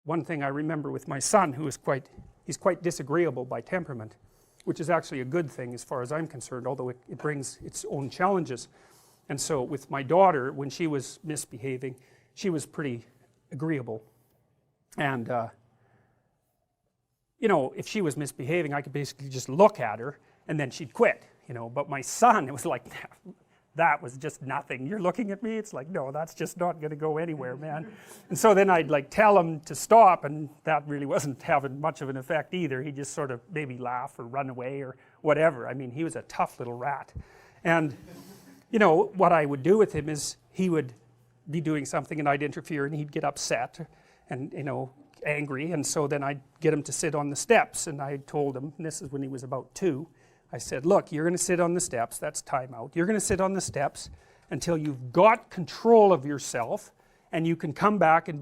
one thing I remember with my son, who is he's quite disagreeable by temperament, which is actually a good thing as far as I'm concerned, although it brings its own challenges. And so with my daughter, when she was misbehaving, she was pretty agreeable. And you know, if she was misbehaving, I could basically just look at her and then she'd quit, you know. But my son, it was like, that was just nothing. You're looking at me? It's like, no, that's just not going to go anywhere, man. And so then I'd like tell him to stop, and that really wasn't having much of an effect either. He'd just sort of maybe laugh or run away or whatever. I mean, he was a tough little rat. And you know, what I would do with him is he would be doing something and I'd interfere and he'd get upset and, you know, angry, and so then I'd get him to sit on the steps, and I told him, and this is when he was about 2, I said, look, you're going to sit on the steps, that's time out, you're going to sit on the steps until you've got control of yourself and you can come back and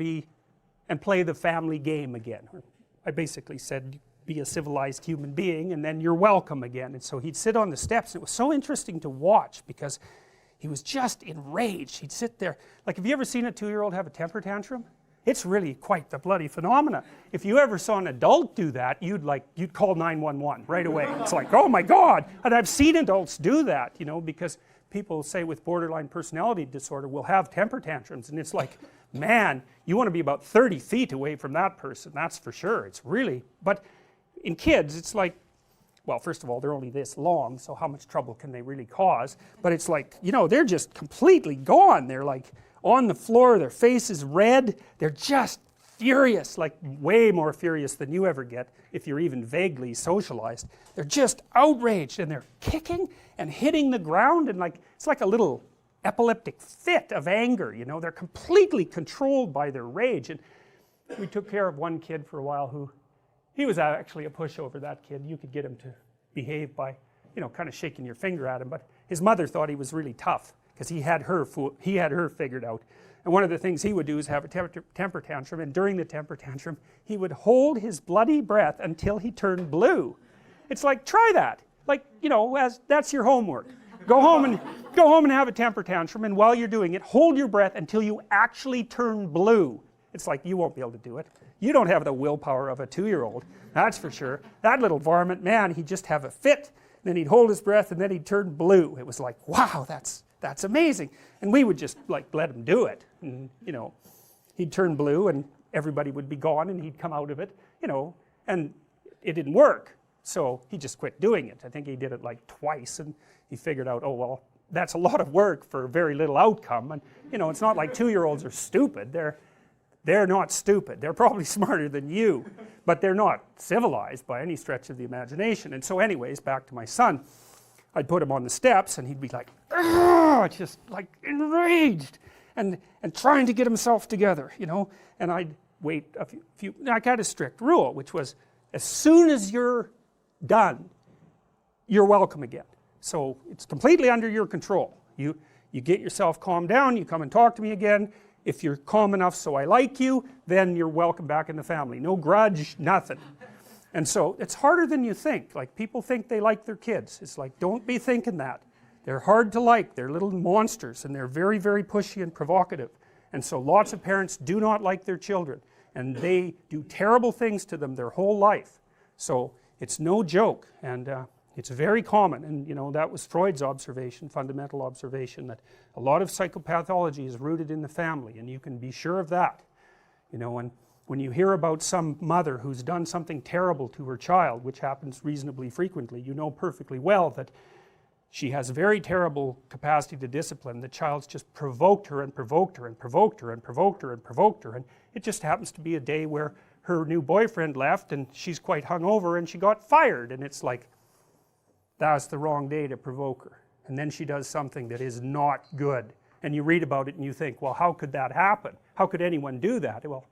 play the family game again. I basically said, be a civilized human being and then you're welcome again. And so he'd sit on the steps, and it was so interesting to watch because he was just enraged. He'd sit there, like, have you ever seen a 2-year-old have a temper tantrum? It's really quite the bloody phenomena. If you ever saw an adult do that, you'd call 911 right away. It's like, oh my God. And I've seen adults do that, you know, because people say with borderline personality disorder will have temper tantrums, and it's like, man, you want to be about 30 feet away from that person, that's for sure. It's really, but in kids it's like, well, first of all, they're only this long, so how much trouble can they really cause? But it's like, you know, they're just completely gone. They're like on the floor, their face is red, they're just furious, like way more furious than you ever get if you're even vaguely socialized. They're just outraged, and they're kicking and hitting the ground, and like, it's like a little epileptic fit of anger, you know. They're completely controlled by their rage. And we took care of one kid for a while who, he was actually a pushover, that kid. You could get him to behave by, you know, kind of shaking your finger at him, but his mother thought he was really tough because he had her figured out. And one of the things he would do is have a temper tantrum, and during the temper tantrum he would hold his bloody breath until he turned blue. It's like, try that, like, you know, that's your homework. Go home and have a temper tantrum, and while you're doing it, hold your breath until you actually turn blue. It's like, you won't be able to do it. You don't have the willpower of a 2-year-old, that's for sure. That little varmint, man, he'd just have a fit, then he'd hold his breath, and then he'd turn blue. It was like, wow, that's amazing. And we would just like let him do it, and you know, he'd turn blue and everybody would be gone and he'd come out of it, you know, and it didn't work, so he just quit doing it. I think he did it like twice, and he figured out, oh well, that's a lot of work for very little outcome. And you know, it's not like 2-year-olds are stupid. They're not stupid. They're probably smarter than you, but they're not civilized by any stretch of the imagination. And so anyways, back to my son, I'd put him on the steps and he'd be like, just like enraged and trying to get himself together, you know. And I'd wait a few, I got a strict rule, which was, as soon as you're done, you're welcome again. So it's completely under your control. You get yourself calmed down, you come and talk to me again. If you're calm enough so I like you, then you're welcome back in the family. No grudge, nothing. And so it's harder than you think. Like, people think they like their kids. It's like, don't be thinking that. They're hard to like. They're little monsters, and they're very, very pushy and provocative. And so lots of parents do not like their children, and they do terrible things to them their whole life. So it's no joke, and it's very common. And you know, that was Freud's observation, fundamental observation, that a lot of psychopathology is rooted in the family, and you can be sure of that. You know, and when you hear about some mother who's done something terrible to her child, which happens reasonably frequently, you know perfectly well that she has a very terrible capacity to discipline. The child's just provoked her and provoked her and provoked her and provoked her and provoked her, and it just happens to be a day where her new boyfriend left and she's quite hungover and she got fired, and it's like, that's the wrong day to provoke her. And then she does something that is not good, and you read about it and you think, well, how could that happen? How could anyone do that? Well,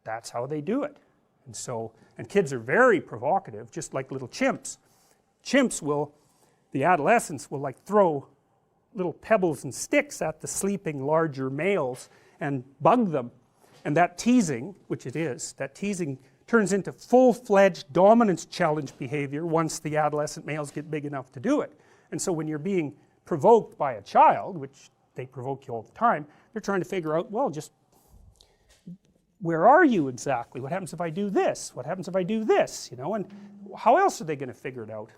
that's how they do it. And so, and kids are very provocative, just like little chimps. Chimps will, the adolescents will like throw little pebbles and sticks at the sleeping larger males and bug them. And that teasing, which it is, that teasing turns into full-fledged dominance challenge behavior once the adolescent males get big enough to do it. And so when you're being provoked by a child, which they provoke you all the time, they're trying to figure out, well, just where are you exactly? What happens if I do this? What happens if I do this? You know, and how else are they going to figure it out?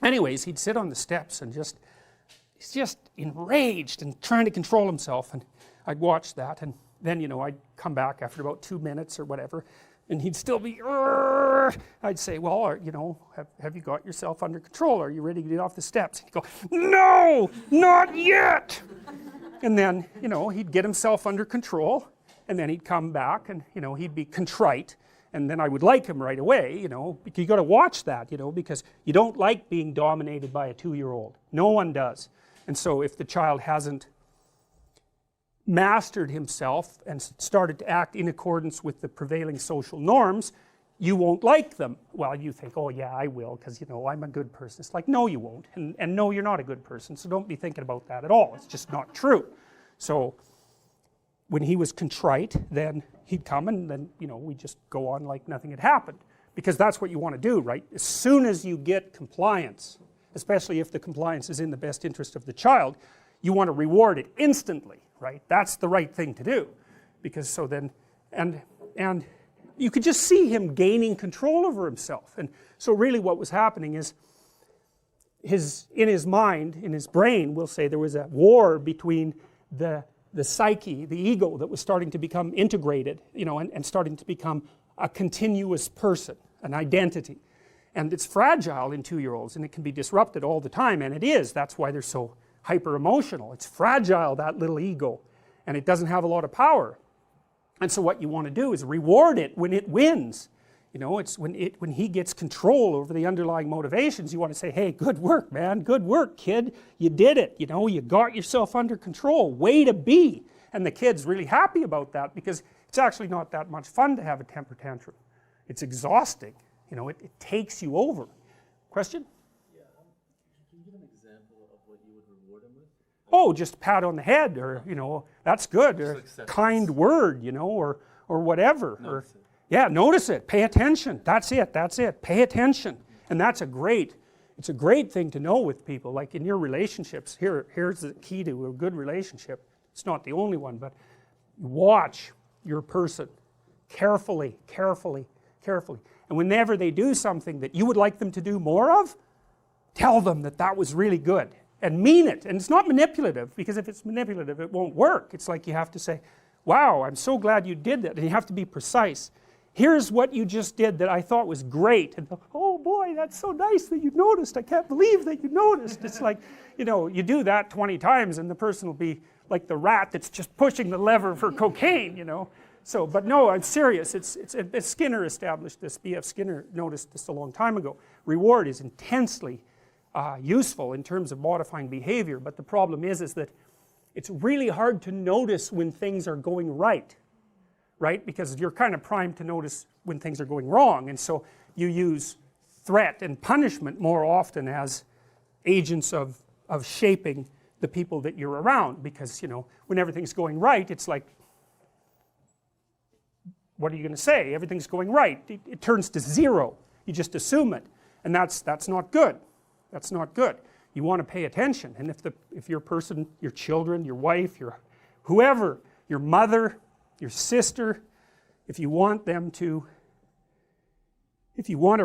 Anyways, he'd sit on the steps and he's just enraged and trying to control himself, and I'd watch that, and then, you know, I'd come back after about 2 minutes or whatever, and he'd still be, "Urgh." I'd say, well, you know, have you got yourself under control? Are you ready to get off the steps? He'd go, "No, not yet." And then, you know, he'd get himself under control, and then he'd come back, and, you know, he'd be contrite, and then I would like him right away, you know. You got to watch that, you know, because you don't like being dominated by a 2-year-old. No one does. And so if the child hasn't mastered himself and started to act in accordance with the prevailing social norms, you won't like them. Well, you think, oh yeah, I will, because, you know, I'm a good person. It's like, no, you won't, and no, you're not a good person, so don't be thinking about that at all. It's just not true. So when he was contrite, then he'd come, and then, you know, we'd just go on like nothing had happened, because that's what you want to do, right? As soon as you get compliance, especially if the compliance is in the best interest of the child, you want to reward it instantly, right? That's the right thing to do, because so then, and you could just see him gaining control over himself. And so really what was happening is in his mind, in his brain, we'll say, there was a war between the psyche, the ego, that was starting to become integrated, you know, and starting to become a continuous person, an identity. And it's fragile in 2-year-olds, and it can be disrupted all the time, and it is. That's why they're so hyper emotional. It's fragile, that little ego, and it doesn't have a lot of power. And so what you want to do is reward it when it wins. You know, it's when he gets control over the underlying motivations. You want to say, hey, good work, man, good work, kid, you did it, you know, you got yourself under control, way to be. And the kid's really happy about that, because it's actually not that much fun to have a temper tantrum. It's exhausting, you know, it takes you over. Question? Yeah, can you give an example of what you would reward him with? Oh, just pat on the head, or, you know, that's good, or kind word, you know, or whatever. Notice it. Yeah, notice it, pay attention, that's it, pay attention. And that's it's a great thing to know with people, like in your relationships. Here's the key to a good relationship. It's not the only one, but watch your person carefully, carefully, carefully. And whenever they do something that you would like them to do more of, tell them that that was really good, and mean it. And it's not manipulative, because if it's manipulative, it won't work. It's like you have to say, wow, I'm so glad you did that, and you have to be precise. Here's what you just did that I thought was great, and oh boy, that's so nice that you noticed, I can't believe that you noticed. It's like, you know, you do that 20 times and the person will be like the rat that's just pushing the lever for cocaine, you know. So, but no, I'm serious. Skinner established this. B.F. Skinner noticed this a long time ago. Reward is intensely useful in terms of modifying behavior, but the problem is that it's really hard to notice when things are going right, because you're kind of primed to notice when things are going wrong, and so you use threat and punishment more often as agents of shaping the people that you're around, because, you know, when everything's going right, it's like, what are you going to say? Everything's going right. It turns to zero. You just assume it, and that's not good. That's not good. You want to pay attention, and if your person, your children, your wife, your whoever, your mother, your sister, if you want to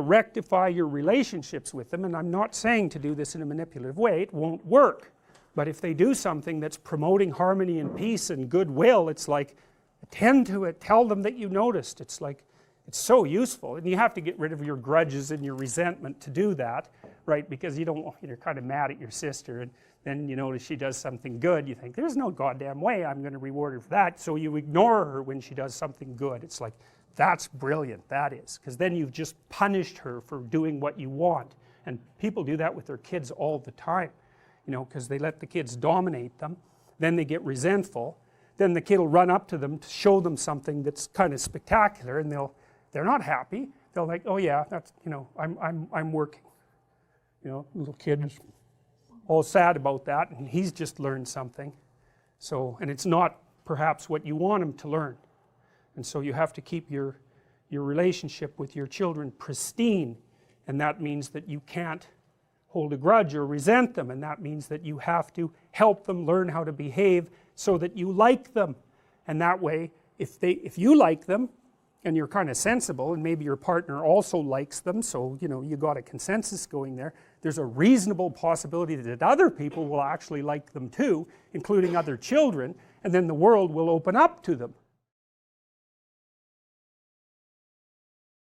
rectify your relationships with them, and I'm not saying to do this in a manipulative way, it won't work, but if they do something that's promoting harmony and peace and goodwill, it's like, attend to it, tell them that you noticed. It's like, it's so useful, and you have to get rid of your grudges and your resentment to do that, right? Because you're kind of mad at your sister, and then you notice she does something good, you think, there's no goddamn way I'm going to reward her for that, so you ignore her when she does something good. It's like, that's brilliant, that is, because then you've just punished her for doing what you want. And people do that with their kids all the time, you know, because they let the kids dominate them, then they get resentful, then the kid will run up to them to show them something that's kind of spectacular, and they're not happy. They'll like, oh yeah, that's, you know, I'm working, you know, little kid is all sad about that, and he's just learned something. So, and it's not perhaps what you want him to learn, and so you have to keep your relationship with your children pristine, and that means that you can't hold a grudge or resent them, and that means that you have to help them learn how to behave so that you like them, and that way if you like them and you're kind of sensible, and maybe your partner also likes them, so you know you got a consensus going there, there's a reasonable possibility that other people will actually like them too, including other children, and then the world will open up to them.